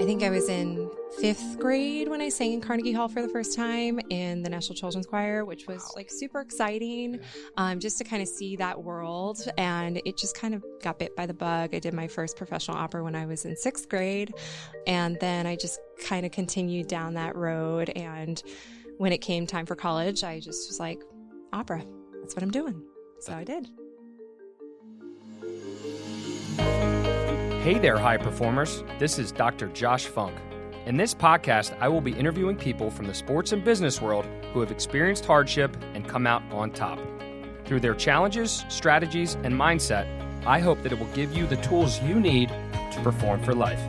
think I was in 5th grade when I sang in Carnegie Hall for the first time in the National Children's Choir, which was like super exciting, just to kind of see that world. And it just kind of got bit by the bug. I did my first professional opera when I was in 6th grade. And then I just kind of continued down that road. And when it came time for college, I just was like, opera, that's what I'm doing. So I did. Hey there, high performers. This is Dr. Josh Funk. In this podcast, I will be interviewing people from the sports and business world who have experienced hardship and come out on top. Through their challenges, strategies, and mindset, I hope that it will give you the tools you need to perform for life.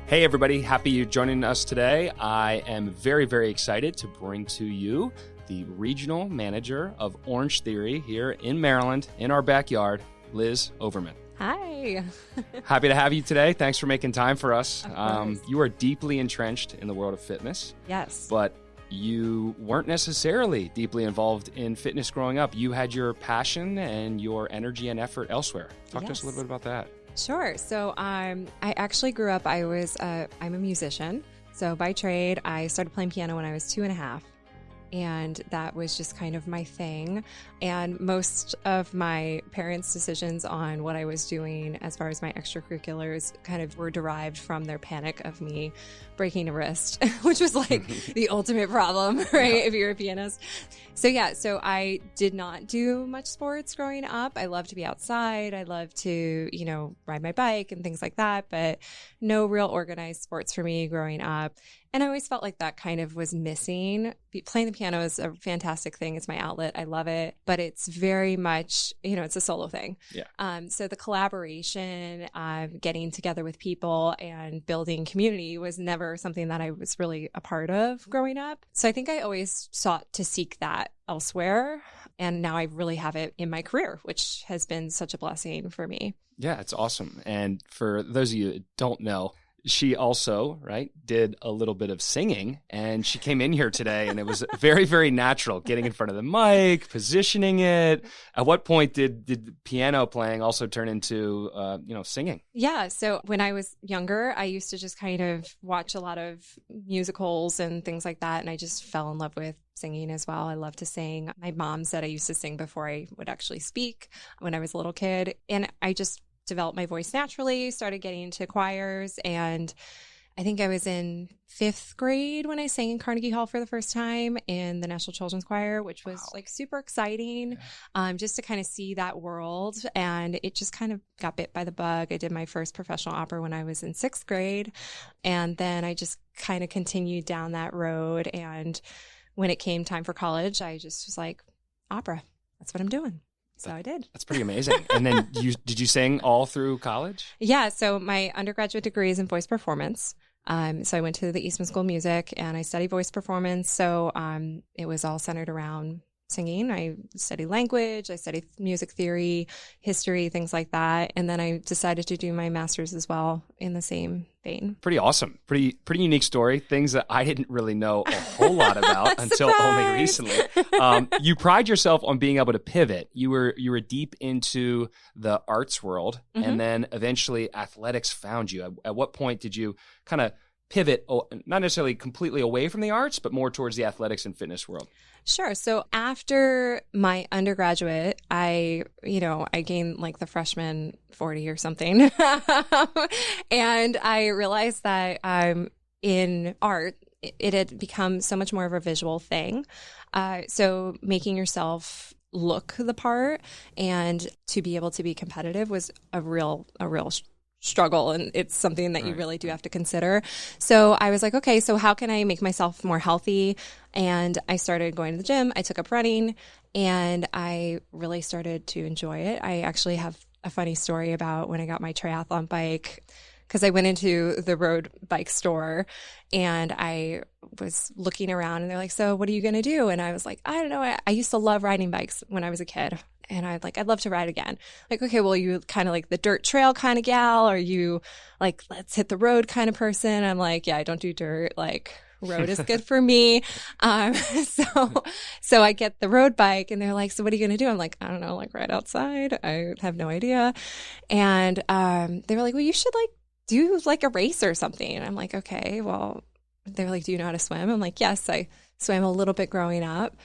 Hey everybody, happy you're joining us today. I am very, very excited to bring to you the regional manager of Orangetheory here in Maryland, in our backyard, Liz Overmann. Hi. Happy to have you today. Thanks for making time for us. Of course. You are deeply entrenched in the world of fitness. Yes. But you weren't necessarily deeply involved in fitness growing up. You had your passion and your energy and effort elsewhere. Talk to us a little bit about that. Sure. So I actually grew up, I'm a musician. So by trade, I started playing piano when I was 2.5. And that was just kind of my thing. And most of my parents' decisions on what I was doing as far as my extracurriculars kind of were derived from their panic of me breaking a wrist, which was like the ultimate problem, right? Yeah. If you're a pianist. So I did not do much sports growing up. I loved to be outside. I loved to, ride my bike and things like that, but no real organized sports for me growing up. And I always felt like that kind of was missing. Playing the piano is a fantastic thing. It's my outlet. I love it. But it's very much, it's a solo thing. Yeah. So the collaboration, getting together with people and building community was never something that I was really a part of growing up. So I think I always sought to seek that elsewhere. And now I really have it in my career, which has been such a blessing for me. Yeah, it's awesome. And for those of you that don't know, she also, did a little bit of singing, and she came in here today, and it was very, very natural, getting in front of the mic, positioning it. At what point did piano playing also turn into, singing? Yeah. So when I was younger, I used to just kind of watch a lot of musicals and things like that, and I just fell in love with singing as well. I love to sing. My mom said I used to sing before I would actually speak when I was a little kid, and I just developed my voice naturally, started getting into choirs, and I think I was in 5th grade when I sang in Carnegie Hall for the first time in the National Children's Choir, which was like super exciting, just to kind of see that world. And it just kind of got bit by the bug. I did my first professional opera when I was in 6th grade, and then I just kind of continued down that road. And when it came time for college, I just was like, opera, that's what I'm doing. So I did. That's pretty amazing. And then did you sing all through college? Yeah. So my undergraduate degree is in voice performance. So I went to the Eastman School of Music and I studied voice performance. So it was all centered around singing. I studied language, I studied music theory, history, things like that. And then I decided to do my master's as well in the same vein. Pretty awesome. Pretty unique story. Things that I didn't really know a whole lot about until only recently. You pride yourself on being able to pivot. You were deep into the arts world, and then eventually athletics found you. At what point did you kind of pivot, not necessarily completely away from the arts, but more towards the athletics and fitness world? Sure. So after my undergraduate, I gained like the freshman 40 or something. And I realized that in art, it had become so much more of a visual thing. So making yourself look the part and to be able to be competitive was a real struggle, and it's something that you really do have to consider. So I was like, okay, so how can I make myself more healthy? And I started going to the gym. I took up running, and I really started to enjoy it. I actually have a funny story about when I got my triathlon bike, because I went into the road bike store and I was looking around and they're like, so what are you going to do? And I was like, I don't know. I used to love riding bikes when I was a kid. And I'd love to ride again. Like, okay, well, you kind of like the dirt trail kind of gal? Or you like, let's hit the road kind of person? I'm like, yeah, I don't do dirt. Like, road is good for me. So I get the road bike and they're like, so what are you going to do? I'm like, I don't know, like ride outside. I have no idea. And they were like, well, you should like do like a race or something. And I'm like, okay, well, they're like, do you know how to swim? I'm like, yes, I swam a little bit growing up.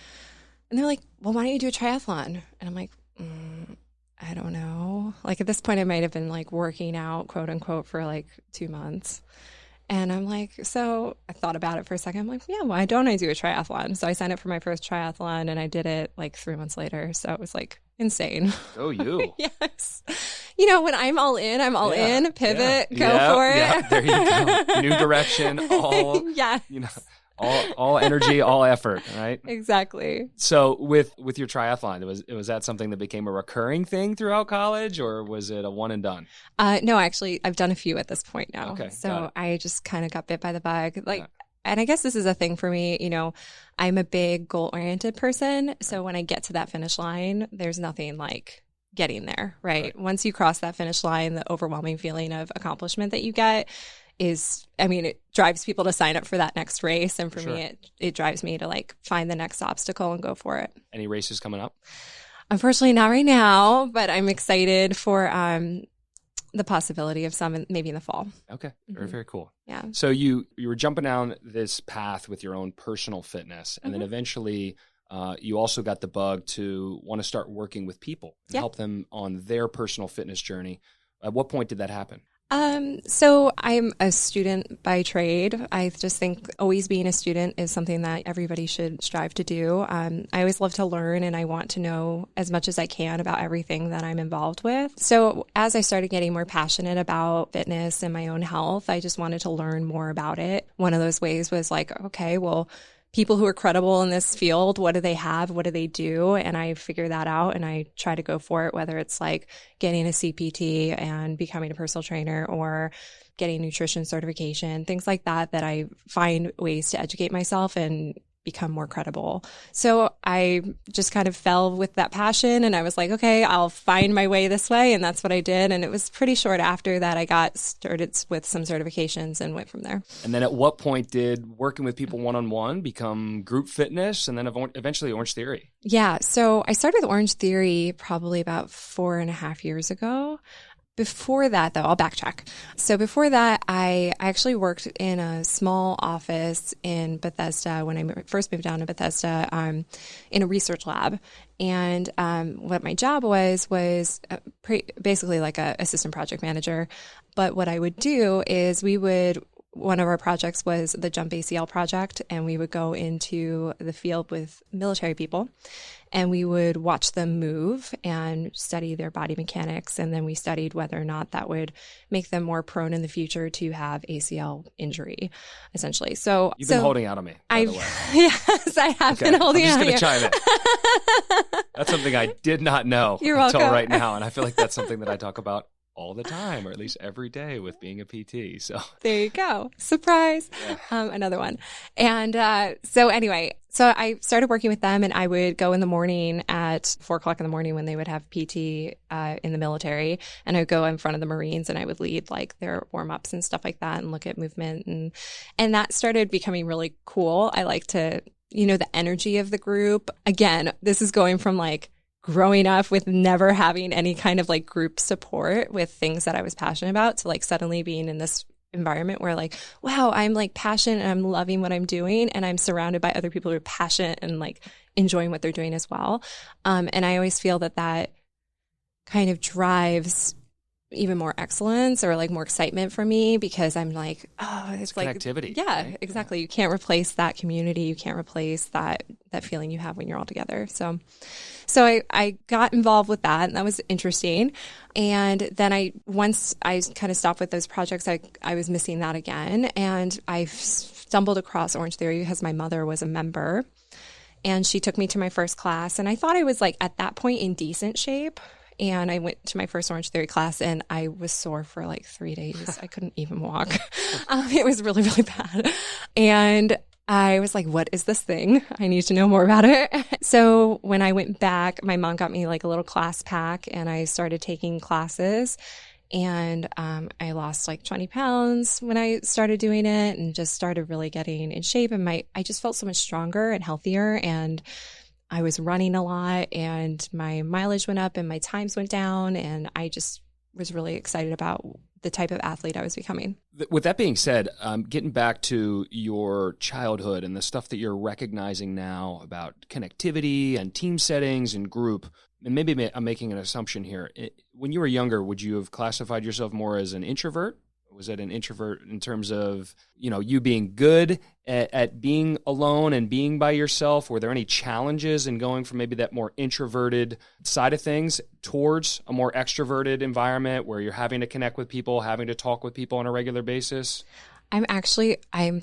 And they're like, well, why don't you do a triathlon? And I'm like, I don't know. Like at this point, I might have been like working out, quote unquote, for like 2 months. And I'm like, so I thought about it for a second. I'm like, yeah, why don't I do a triathlon? So I signed up for my first triathlon and I did it like 3 months later. So it was like insane. Oh, you. Yes. You know, when I'm all in, I'm all in, pivot, go for it. Yeah, there you go. New direction, all, yes. you know, all energy, all effort, right? Exactly. So with your triathlon, was that something that became a recurring thing throughout college, or was it a one and done? No, actually, I've done a few at this point now. Okay, so I just kind of got bit by the bug. And I guess this is a thing for me, you know, I'm a big goal-oriented person. So when I get to that finish line, there's nothing like getting there, right? Once you cross that finish line, the overwhelming feeling of accomplishment that you get is, I mean, it drives people to sign up for that next race. And for me, it drives me to like find the next obstacle and go for it. Any races coming up? Unfortunately, not right now, but I'm excited for the possibility of some maybe in the fall. Okay. Very, very cool. Yeah. So you were jumping down this path with your own personal fitness, and then eventually you also got the bug to want to start working with people and help them on their personal fitness journey. At what point did that happen? So I'm a student by trade. I just think always being a student is something that everybody should strive to do. I always love to learn and I want to know as much as I can about everything that I'm involved with. So as I started getting more passionate about fitness and my own health, I just wanted to learn more about it. One of those ways was like, okay, well, people who are credible in this field, what do they have? What do they do? And I figure that out and I try to go for it, whether it's like getting a CPT and becoming a personal trainer or getting nutrition certification, things like that, that I find ways to educate myself and become more credible. So I just kind of fell with that passion and I was like, okay, I'll find my way this way. And that's what I did. And it was pretty short after that I got started with some certifications and went from there. And then at what point did working with people one-on-one become group fitness and then eventually Orangetheory? Yeah. So I started with Orangetheory probably about 4.5 years ago. Before that, though, I'll backtrack. So before that, I actually worked in a small office in Bethesda when I first moved down to Bethesda in a research lab. And what my job was basically like a assistant project manager. But what I would do is one of our projects was the Jump ACL project, and we would go into the field with military people, and we would watch them move and study their body mechanics, and then we studied whether or not that would make them more prone in the future to have ACL injury, essentially. So you've been holding out on me, by the way. Yes, I have been holding out on you. I'm just going to chime in. That's something I did not know until right now, and I feel like that's something that I talk about all the time, or at least every day with being a PT. So there you go. Surprise. Yeah. Another one. And so I started working with them, and I would go in the morning at 4:00 in the morning when they would have PT in the military, and I would go in front of the Marines and I would lead like their warm-ups and stuff like that and look at movement. And that started becoming really cool. I like to, the energy of the group. Again, this is going from like growing up with never having any kind of like group support with things that I was passionate about to like suddenly being in this environment where like, wow, I'm like passionate and I'm loving what I'm doing and I'm surrounded by other people who are passionate and like enjoying what they're doing as well. And I always feel that kind of drives even more excellence or like more excitement for me because I'm like, oh, it's like connectivity. Yeah, right? Exactly. You can't replace that community. You can't replace that feeling you have when you're all together. So I got involved with that, and that was interesting. And then once I kind of stopped with those projects, I was missing that again. And I stumbled across Orangetheory because my mother was a member, and she took me to my first class. And I thought I was like at that point in decent shape. And I went to my first Orangetheory class and I was sore for like 3 days. I couldn't even walk. It was really, really bad. And I was like, what is this thing? I need to know more about it. So when I went back, my mom got me like a little class pack and I started taking classes. And I lost like 20 pounds when I started doing it and just started really getting in shape. And I just felt so much stronger and healthier. And I was running a lot and my mileage went up and my times went down. And I just was really excited about the type of athlete I was becoming. With that being said, getting back to your childhood and the stuff that you're recognizing now about connectivity and team settings and group, and maybe I'm making an assumption here. When you were younger, would you have classified yourself more as an introvert? Was it an introvert in terms of, you being good at being alone and being by yourself? Were there any challenges in going from maybe that more introverted side of things towards a more extroverted environment where you're having to connect with people, having to talk with people on a regular basis? I'm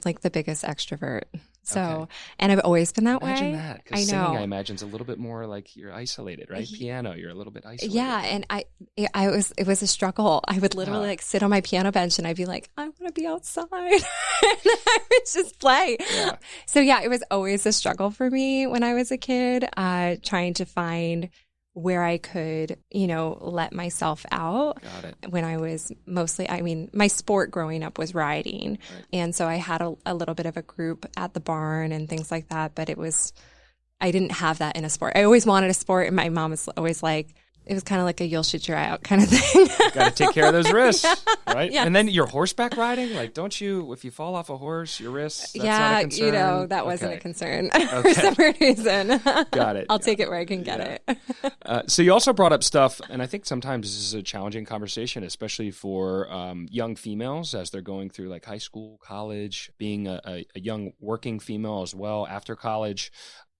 like the biggest extrovert. So, okay. And I've always been that Imagine way. That, because singing, I imagine, is a little bit more like you're isolated, right? Piano, you're a little bit isolated. Yeah, and it was a struggle. I would literally like sit on my piano bench and I'd be like, I want to be outside. And I would just play. Yeah. So yeah, it was always a struggle for me when I was a kid, trying to find where I could, let myself out. Got it. When I was my sport growing up was riding. Right. And so I had a little bit of a group at the barn and things like that, but I didn't have that in a sport. I always wanted a sport, and my mom was always like, it was kind of like a you'll shoot your eye out kind of thing. Got to take care of those wrists, right? Yeah. And then you're horseback riding. Like, don't you, if you fall off a horse, your wrists, that's not a concern? That wasn't a concern for some weird reason. Got it. I'll take it where I can get it. So you also brought up stuff, and I think sometimes this is a challenging conversation, especially for young females as they're going through like high school, college, being a young working female as well after college.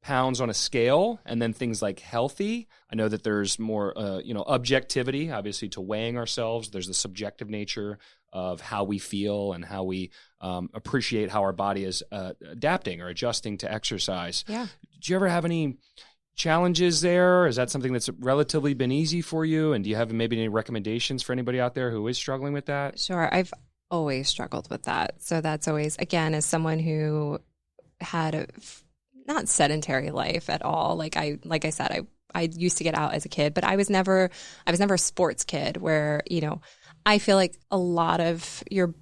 Pounds on a scale, and then things like healthy. I know that there's more, objectivity, obviously, to weighing ourselves. There's the subjective nature of how we feel and how we appreciate how our body is adapting or adjusting to exercise. Yeah. Did you ever have any challenges there? Is that something that's relatively been easy for you? And do you have maybe any recommendations for anybody out there who is struggling with that? Sure. I've always struggled with that. So that's always, again, as someone who had a not sedentary life at all. Like I said, I used to get out as a kid, but I was never a sports kid where, I feel like a lot of you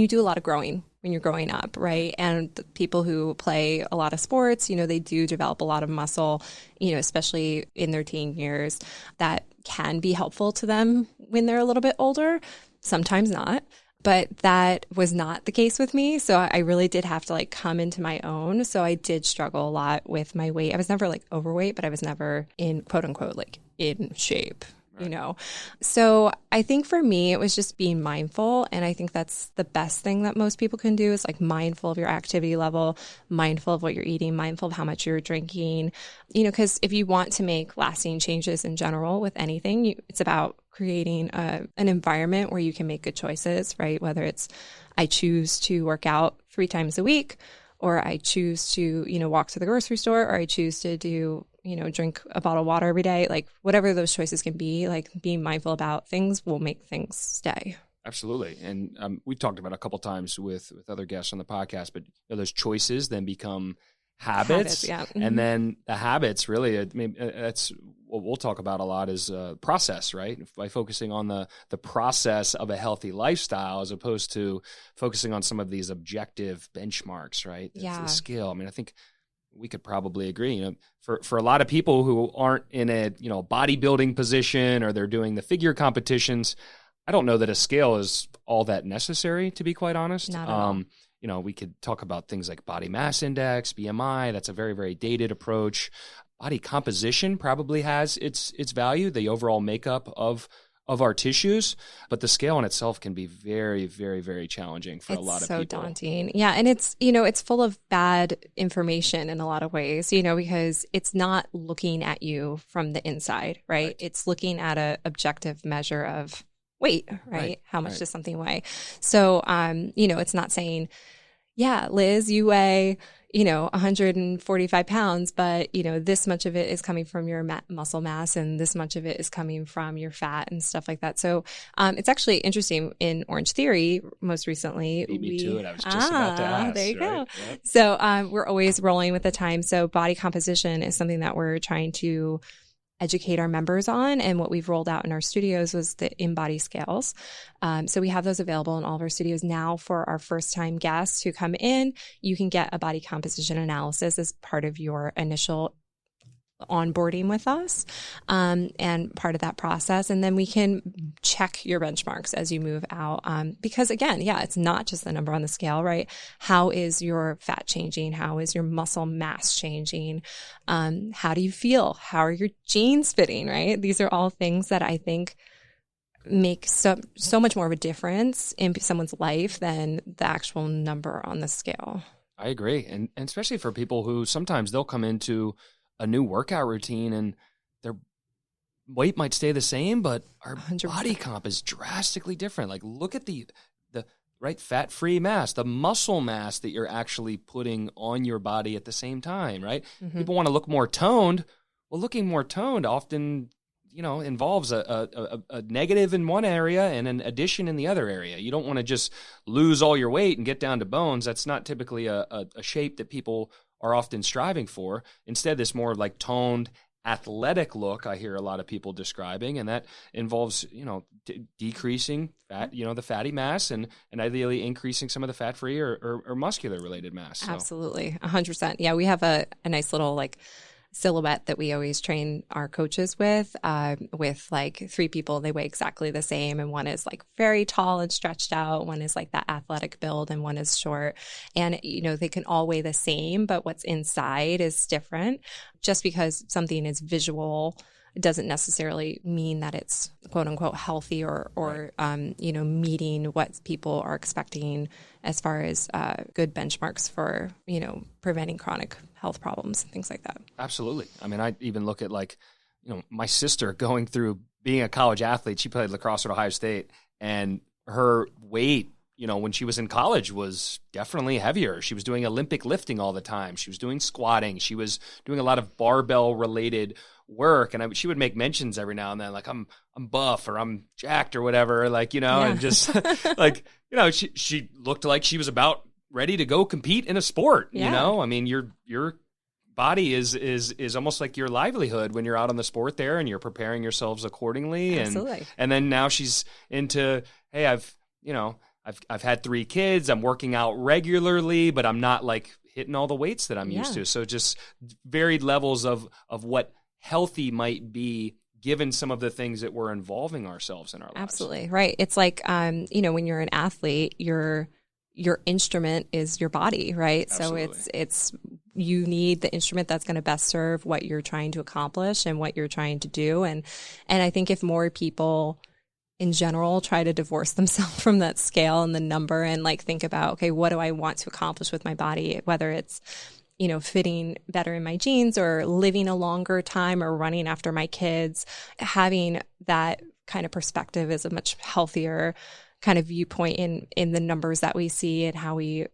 do a lot of growing when you're growing up, right? And the people who play a lot of sports, they do develop a lot of muscle, especially in their teen years, that can be helpful to them when they're a little bit older, sometimes not. But that was not the case with me. So I really did have to like come into my own. So I did struggle a lot with my weight. I was never like overweight, but I was never in quote unquote like in shape, right. So I think for me, it was just being mindful. And I think that's the best thing that most people can do is like mindful of your activity level, mindful of what you're eating, mindful of how much you're drinking, because if you want to make lasting changes in general with anything, it's about creating an environment where you can make good choices, right? Whether it's I choose to work out 3 times a week, or I choose to, walk to the grocery store, or I choose to do, drink a bottle of water every day, like whatever those choices can be, like being mindful about things will make things stay. Absolutely. And we talked about it a couple times with other guests on the podcast, but those choices then become habits. Yeah. Mm-hmm. And then the habits really, that's what we'll talk about a lot is process, right? By focusing on the process of a healthy lifestyle as opposed to focusing on some of these objective benchmarks, right? That's the skill. I think we could probably agree, for a lot of people who aren't in a, bodybuilding position or they're doing the figure competitions, I don't know that a scale is all that necessary, to be quite honest. Not at all. We could talk about things like body mass index, BMI. That's a very, very dated approach. Body composition probably has its value, the overall makeup of our tissues, but the scale in itself can be very, very, very challenging for a lot of people. It's so daunting. Yeah, and it's full of bad information in a lot of ways, because it's not looking at you from the inside, right? It's looking at an objective measure of weight, right? How much does something weigh? So, it's not saying, yeah, Liz, you weigh, 145 pounds, but, this much of it is coming from your muscle mass and this much of it is coming from your fat and stuff like that. So it's actually interesting in Orangetheory most recently. Beat me to it. I was just about to ask. There you go. Yep. So we're always rolling with the time. So body composition is something that we're trying to educate our members on. And what we've rolled out in our studios was the in-body scales. So we have those available in all of our studios now for our first-time guests who come in. You can get a body composition analysis as part of your initial onboarding with us, and part of that process. And then we can check your benchmarks as you move out. Because again, it's not just the number on the scale, right? How is your fat changing? How is your muscle mass changing? How do you feel? How are your jeans fitting, right? These are all things that I think make so much more of a difference in someone's life than the actual number on the scale. I agree. And especially for people who sometimes they'll come into a new workout routine and their weight might stay the same, but our 100%. Body comp is drastically different. Like look at the right fat-free mass, the muscle mass that you're actually putting on your body at the same time, right? Mm-hmm. People want to look more toned. Well, looking more toned often, involves a negative in one area and an addition in the other area. You don't want to just lose all your weight and get down to bones. That's not typically a shape that people are often striving for. Instead, this more like toned, athletic look I hear a lot of people describing, and that involves, decreasing fat, the fatty mass, and ideally increasing some of the fat-free or muscular-related mass. So. Absolutely, 100%. Yeah, we have a nice little silhouette that we always train our coaches with like 3 people. They weigh exactly the same, and one is like very tall and stretched out, one is like that athletic build, and one is short. And they can all weigh the same, but what's inside is different. Just because something is visual doesn't necessarily mean that it's quote unquote healthy or right. Meeting what people are expecting as far as good benchmarks for, preventing chronic health problems and things like that. Absolutely. I mean, I even look at my sister going through being a college athlete. She played lacrosse at Ohio State, and her weight, when she was in college was definitely heavier. She was doing Olympic lifting all the time. She was doing squatting. She was doing a lot of barbell related work, and she would make mentions every now and then, like I'm buff or I'm jacked or whatever, and just she looked like she was about ready to go compete in a sport. I mean, your body is almost like your livelihood when you're out on the sport there, and you're preparing yourselves accordingly. Absolutely. And then now she's into, hey, I've had 3 kids. I'm working out regularly, but I'm not hitting all the weights that I'm used to. So just varied levels of what healthy might be given some of the things that we're involving ourselves in our lives. Absolutely. Right. It's like, when you're an athlete, your instrument is your body, right? Absolutely. So it's you need the instrument that's going to best serve what you're trying to accomplish and what you're trying to do. And I think if more people in general try to divorce themselves from that scale and the number and think about, okay, what do I want to accomplish with my body? Whether it's, fitting better in my jeans or living a longer time or running after my kids, having that kind of perspective is a much healthier kind of viewpoint in the numbers that we see and how we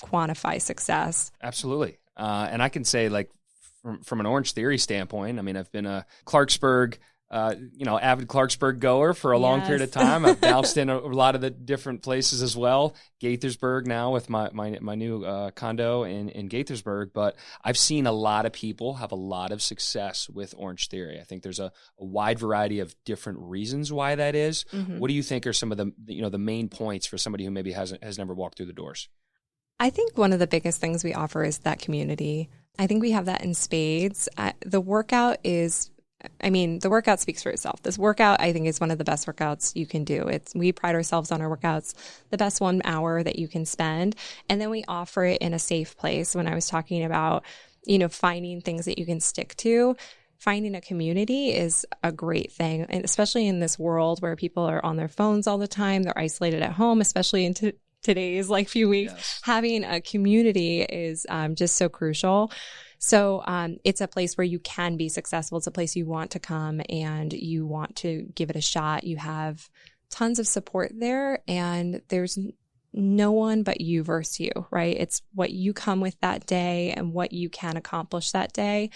quantify success. Absolutely. And I can say from an Orangetheory standpoint, I mean, I've been a Clarksburg avid Clarksburg goer for a long period of time. I've bounced in a lot of the different places as well. Gaithersburg now with my new condo in Gaithersburg. But I've seen a lot of people have a lot of success with Orangetheory. I think there's a wide variety of different reasons why that is. Mm-hmm. What do you think are some of the main points for somebody who maybe has never walked through the doors? I think one of the biggest things we offer is that community. I think we have that in spades. The workout speaks for itself. This workout, I think, is one of the best workouts you can do. We pride ourselves on our workouts, the best 1 hour that you can spend. And then we offer it in a safe place. When I was talking about, finding things that you can stick to, finding a community is a great thing. And especially in this world where people are on their phones all the time, they're isolated at home, especially in today's few weeks, yes. Having a community is just so crucial. So it's a place where you can be successful. It's a place you want to come and you want to give it a shot. You have tons of support there, and there's no one but you versus you, right? It's what you come with that day and what you can accomplish that day.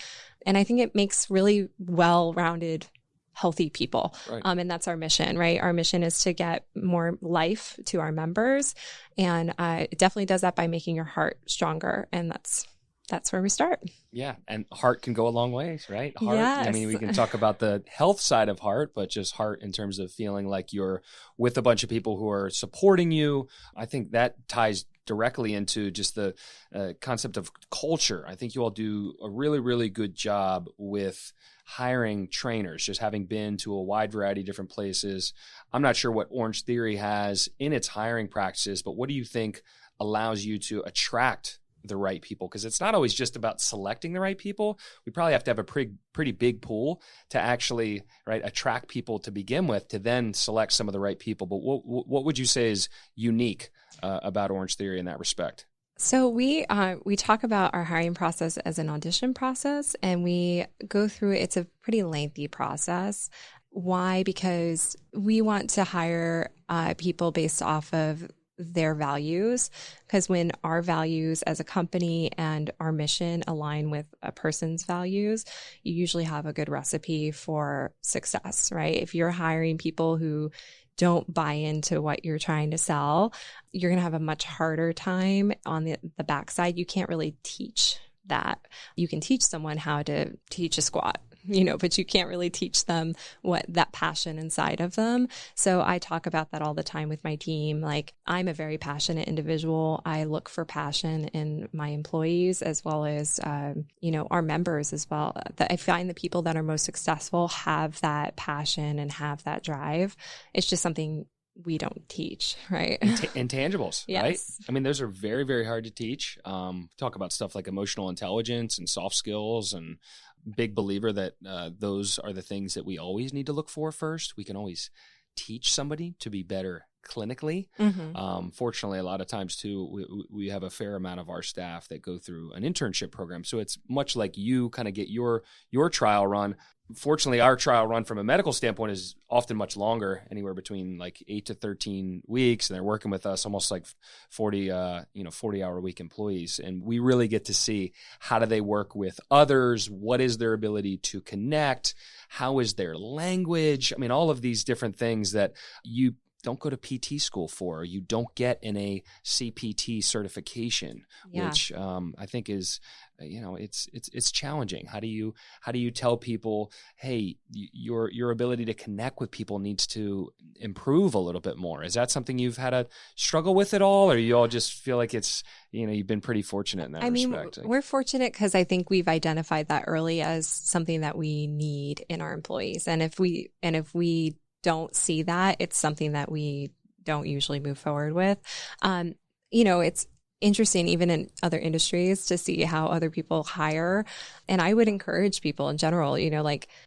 And I think it makes really well-rounded, healthy people. Right. And that's our mission, right? Our mission is to get more life to our members. And it definitely does that by making your heart stronger. And that's that's where we start. Yeah. And heart can go a long ways, right? Heart. Yes. I mean, we can talk about the health side of heart, but just heart in terms of feeling like you're with a bunch of people who are supporting you. I think that ties directly into just the concept of culture. I think you all do a really, really good job with hiring trainers, just having been to a wide variety of different places. I'm not sure what Orangetheory has in its hiring practices, but what do you think allows you to attract the right people? Because it's not always just about selecting the right people. We probably have to have a pretty big pool to actually attract people to begin with, to then select some of the right people. But what would you say is unique about Orangetheory in that respect? So we talk about our hiring process as an audition process, and we go through it. It's a pretty lengthy process. Why? Because we want to hire people based off of their values, because when our values as a company and our mission align with a person's values, you usually have a good recipe for success, right? If you're hiring people who don't buy into what you're trying to sell, you're going to have a much harder time on the backside. You can't really teach that. You can teach someone how to teach a squat, but you can't really teach them what that passion inside of them. So I talk about that all the time with my team. Like, I'm a very passionate individual. I look for passion in my employees as well as, our members as well. I find the people that are most successful have that passion and have that drive. It's just something we don't teach, right? Intangibles, yes. Right? I mean, those are very, very hard to teach. Talk about stuff like emotional intelligence and soft skills, and big believer that those are the things that we always need to look for first. We can always teach somebody to be better clinically. Mm-hmm. Fortunately, a lot of times too, we have a fair amount of our staff that go through an internship program. So it's much like you kind of get your trial run. Fortunately, our trial run from a medical standpoint is often much longer, anywhere between like 8 to 13 weeks. And they're working with us almost like 40-hour-a-week employees. And we really get to see, how do they work with others? What is their ability to connect? How is their language? I mean, all of these different things that you don't go to PT school for, you don't get in a CPT certification, which I think is, it's challenging. How do you tell people, hey, your ability to connect with people needs to improve a little bit more? Is that something you've had a struggle with at all, or you all just feel like it's, you've been pretty fortunate in that respect? I mean, we're fortunate because I think we've identified that early as something that we need in our employees, and if we don't see that, it's something that we don't usually move forward with. It's interesting even in other industries to see how other people hire. And I would encourage people in general,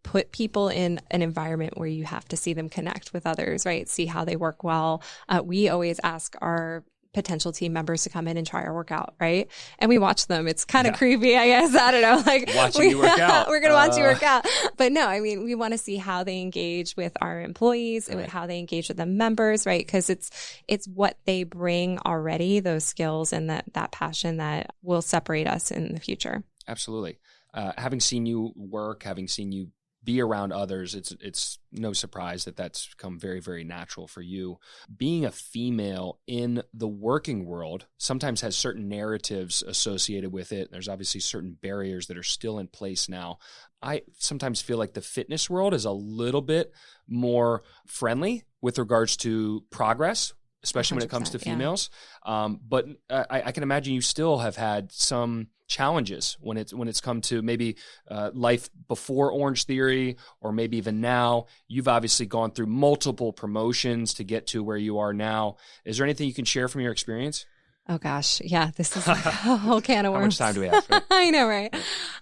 put people in an environment where you have to see them connect with others, right? See how they work well. We always ask our potential team members to come in and try our workout, right? And we watch them. It's kind of creepy, I guess. I don't know. Like, watching you work out. We're going to watch you work out. But no, I mean, we want to see how they engage with our employees and how they engage with the members, right? Because it's what they bring already, those skills and that passion that will separate us in the future. Absolutely. Having seen you work, having seen you be around others, it's no surprise that that's become very, very natural for you. Being a female in the working world sometimes has certain narratives associated with it. There's obviously certain barriers that are still in place now. I sometimes feel like the fitness world is a little bit more friendly with regards to progress, especially when it comes to females. But I can imagine you still have had some challenges when it's come to maybe life before Orangetheory, or maybe even now. You've obviously gone through multiple promotions to get to where you are now. Is there anything you can share from your experience? Oh gosh, yeah, this is like a whole can of worms. How much time do we have? Right? I know, right?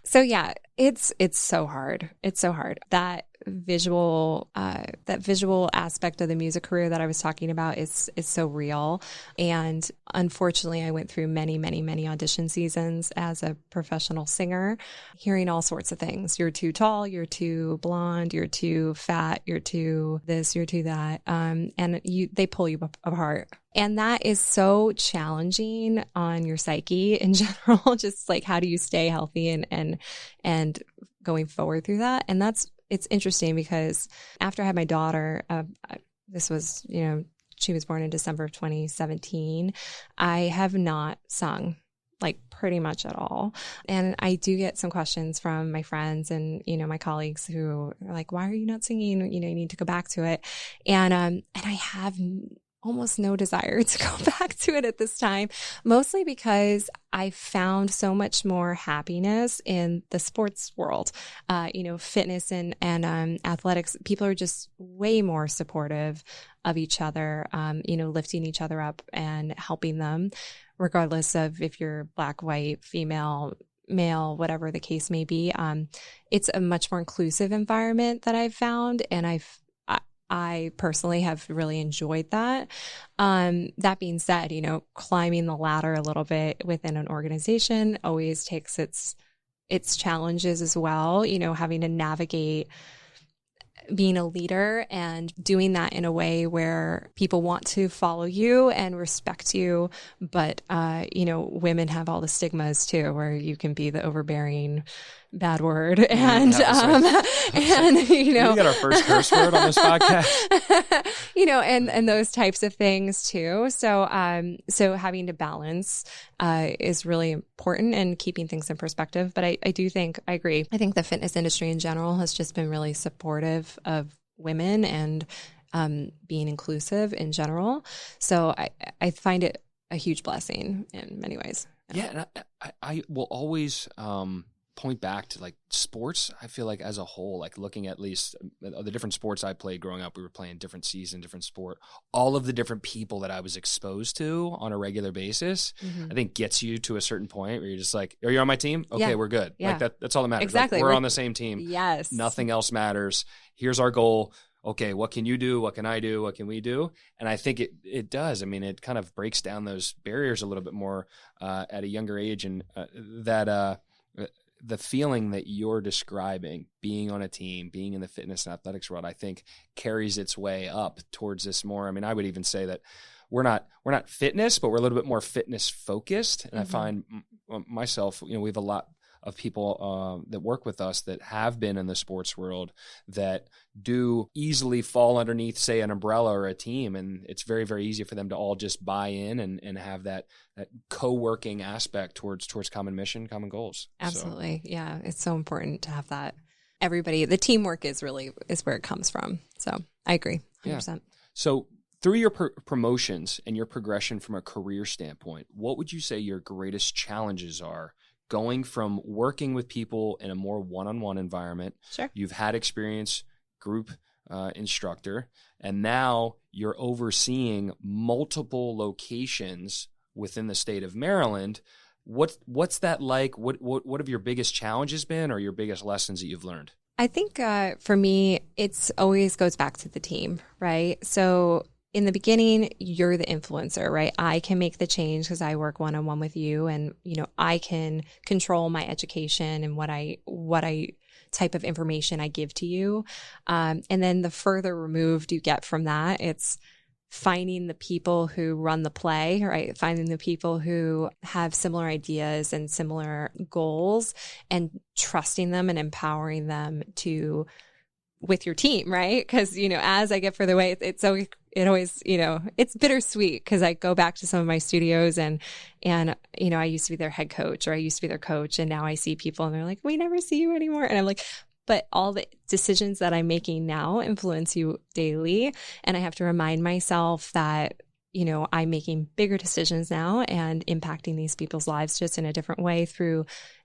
So yeah, it's so hard. It's so hard. That visual aspect of the music career that I was talking about is so real. And unfortunately, I went through many, many, many audition seasons as a professional singer, hearing all sorts of things. You're too tall, you're too blonde, you're too fat, you're too this, you're too that. And they pull you apart. And that is so challenging on your psyche in general. Just like, how do you stay healthy and going forward through that? And it's interesting because after I had my daughter, this was, she was born in December of 2017. I have not sung like pretty much at all. And I do get some questions from my friends and, my colleagues who are like, why are you not singing? You need to go back to it. And I have almost no desire to go back to it at this time, mostly because I found so much more happiness in the sports world. Fitness and athletics, people are just way more supportive of each other, lifting each other up and helping them, regardless of if you're black, white, female, male, whatever the case may be. It's a much more inclusive environment that I've found, and I personally have really enjoyed that. That being said, climbing the ladder a little bit within an organization always takes its challenges as well, having to navigate being a leader and doing that in a way where people want to follow you and respect you. But, women have all the stigmas too, where you can be the overbearing bad word. And, we got our first curse word on this podcast, and those types of things too. So having to balance, is really important and keeping things in perspective. But I agree. I think the fitness industry in general has just been really supportive of women and, being inclusive in general. So I find it a huge blessing in many ways. Yeah. And I will always, point back to like sports. I feel like as a whole, like looking at least the different sports I played growing up, we were playing different season, different sport, all of the different people that I was exposed to on a regular basis, I think gets you to a certain point where you're just like, are you on my team? Okay, we're good. Yeah. Like that's all that matters. Exactly. Like, we're on the same team. Yes. Nothing else matters. Here's our goal. Okay, what can you do? What can I do? What can we do? And I think it does. I mean, it kind of breaks down those barriers a little bit more at a younger age, and the feeling that you're describing, being on a team, being in the fitness and athletics world, I think carries its way up towards this more. I mean, I would even say that we're not fitness, but we're a little bit more fitness focused. And I find myself, we have a lot of people that work with us that have been in the sports world that do easily fall underneath, say, an umbrella or a team. And it's very, very easy for them to all just buy in and have that co-working aspect towards common mission, common goals. Absolutely. So. Yeah. It's so important to have that. Everybody, the teamwork is where it comes from. So I agree 100%. Yeah. So through your promotions and your progression from a career standpoint, what would you say your greatest challenges are going from working with people in a more one-on-one environment? Sure. You've had experience, group instructor, and now you're overseeing multiple locations within the state of Maryland. What's that like? What have your biggest challenges been, or your biggest lessons that you've learned? I think for me, it's always goes back to the team, right? So in the beginning, you're the influencer, right? I can make the change because I work one-on-one with you, and I can control my education and what I type of information I give to you. And then the further removed you get from that, it's finding the people who run the play, right? Finding the people who have similar ideas and similar goals, and trusting them and empowering them with your team, right? Because, as I get further away, it always, it's bittersweet because I go back to some of my studios and, I used to be their head coach, or I used to be their coach. And now I see people and they're like, we never see you anymore. And I'm like, but all the decisions that I'm making now influence you daily. And I have to remind myself that, I'm making bigger decisions now and impacting these people's lives just in a different way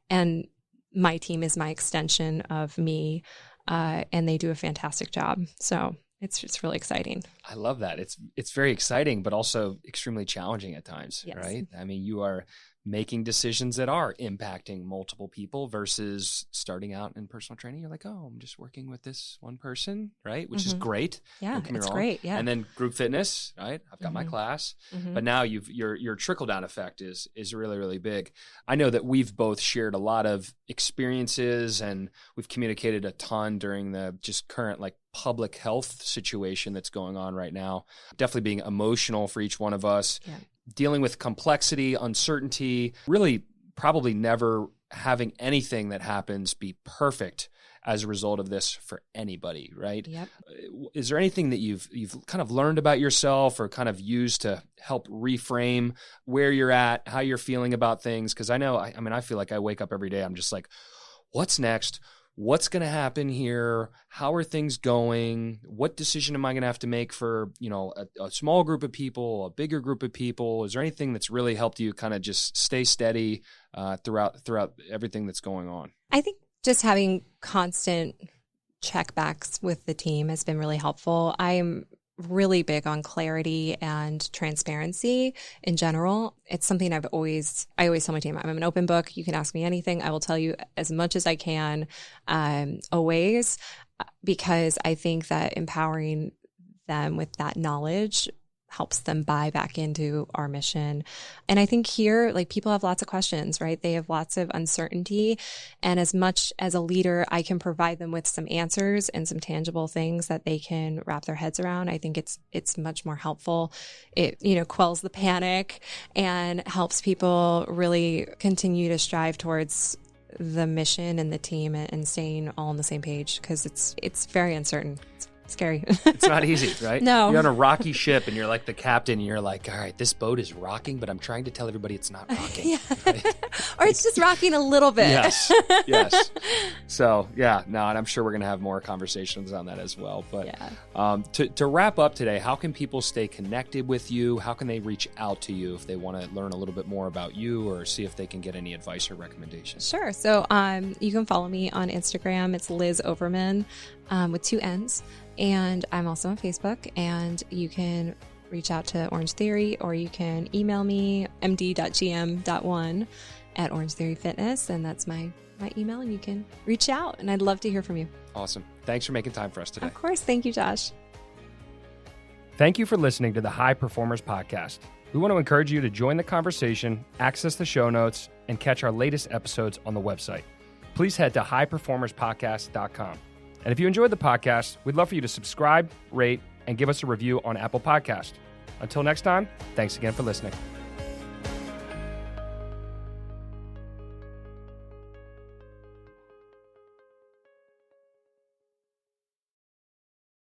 and my team is my extension of me. And they do a fantastic job. So it's just really exciting. I love that. It's very exciting, but also extremely challenging at times, yes. Right? I mean, you are making decisions that are impacting multiple people versus starting out in personal training. You're like, oh, I'm just working with this one person, right? Which is great. Yeah, it's great. Yeah. And then group fitness, right? I've got my class, but now your trickle down effect is really, really big. I know that we've both shared a lot of experiences, and we've communicated a ton during the just current public health situation that's going on right now. Definitely being emotional for each one of us. Yeah. Dealing with complexity, uncertainty, really probably never having anything that happens be perfect as a result of this for anybody, right? Yep. Is there anything that you've kind of learned about yourself or kind of used to help reframe where you're at, how you're feeling about things? Because I know, I feel like I wake up every day, I'm just like, what's next? What's going to happen here? How are things going? What decision am I going to have to make for, a small group of people, a bigger group of people? Is there anything that's really helped you kind of just stay steady throughout everything that's going on? I think just having constant checkbacks with the team has been really helpful. I'm really big on clarity and transparency in general. It's something I always tell my team, I'm an open book. You can ask me anything. I will tell you as much as I can, always, because I think that empowering them with that knowledge helps them buy back into our mission. And I think here, like, people have lots of questions, right? They have lots of uncertainty. And as much as a leader, I can provide them with some answers and some tangible things that they can wrap their heads around. I think it's much more helpful. It, quells the panic and helps people really continue to strive towards the mission and the team and staying all on the same page, because it's very uncertain. It's scary. It's not easy, right? No. You're on a rocky ship and you're like the captain and you're like, all right, this boat is rocking, but I'm trying to tell everybody it's not rocking. Yeah. Right? Or it's just rocking a little bit. Yes. So, and I'm sure we're going to have more conversations on that as well. But to wrap up today, how can people stay connected with you? How can they reach out to you if they want to learn a little bit more about you or see if they can get any advice or recommendations? Sure. So you can follow me on Instagram. It's Liz Overmann with 2 N's. And I'm also on Facebook, and you can reach out to Orangetheory, or you can email me, md.gm.1@Orangetheory Fitness, and that's my email, and you can reach out, and I'd love to hear from you. Awesome. Thanks for making time for us today. Of course. Thank you, Josh. Thank you for listening to the High Performers Podcast. We want to encourage you to join the conversation, access the show notes, and catch our latest episodes on the website. Please head to highperformerspodcast.com. And if you enjoyed the podcast, we'd love for you to subscribe, rate, and give us a review on Apple Podcast. Until next time, thanks again for listening.